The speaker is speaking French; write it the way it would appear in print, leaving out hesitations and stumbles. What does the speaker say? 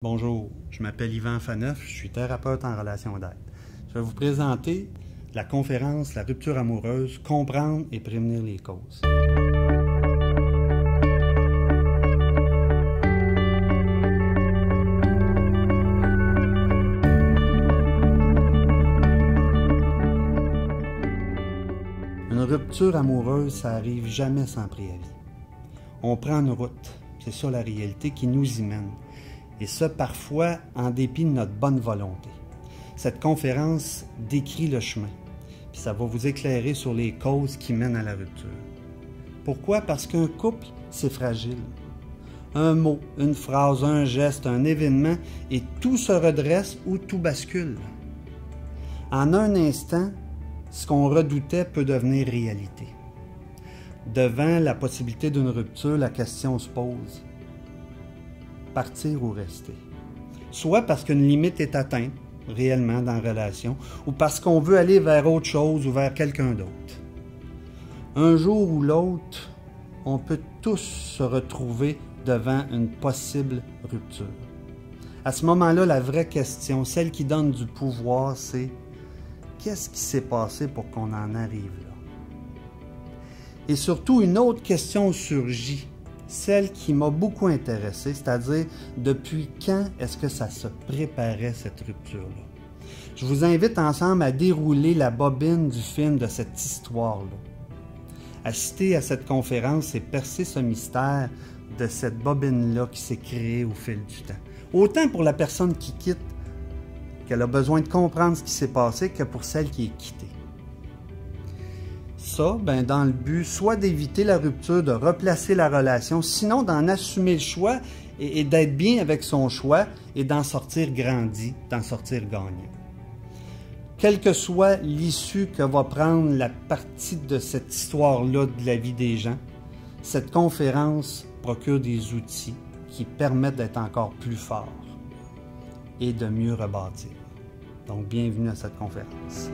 Bonjour, je m'appelle Yvan Faneuf, je suis thérapeute en relation d'aide. Je vais vous présenter la conférence La rupture amoureuse, comprendre et prévenir les causes. Une rupture amoureuse, ça arrive jamais sans préavis. On prend une route, c'est ça la réalité qui nous y mène. Et ça, parfois, en dépit de notre bonne volonté. Cette conférence décrit le chemin, puis ça va vous éclairer sur les causes qui mènent à la rupture. Pourquoi? Parce qu'un couple, c'est fragile. Un mot, une phrase, un geste, un événement, et tout se redresse ou tout bascule. En un instant, ce qu'on redoutait peut devenir réalité. Devant la possibilité d'une rupture, la question se pose. Partir ou rester. Soit parce qu'une limite est atteinte réellement dans la relation, ou parce qu'on veut aller vers autre chose ou vers quelqu'un d'autre. Un jour ou l'autre, on peut tous se retrouver devant une possible rupture. À ce moment-là, la vraie question, celle qui donne du pouvoir, c'est qu'est-ce qui s'est passé pour qu'on en arrive là? Et surtout, une autre question surgit. Celle qui m'a beaucoup intéressé, c'est-à-dire depuis quand est-ce que ça se préparait cette rupture-là. Je vous invite ensemble à dérouler la bobine du film de cette histoire-là. Assister à cette conférence et percer ce mystère de cette bobine-là qui s'est créée au fil du temps. Autant pour la personne qui quitte, qu'elle a besoin de comprendre ce qui s'est passé, que pour celle qui est quittée. Ça, dans le but, soit d'éviter la rupture, de replacer la relation, sinon d'en assumer le choix et d'être bien avec son choix et d'en sortir grandi, d'en sortir gagnant. Quelle que soit l'issue que va prendre la partie de cette histoire-là de la vie des gens, cette conférence procure des outils qui permettent d'être encore plus forts et de mieux rebâtir. Donc, bienvenue à cette conférence.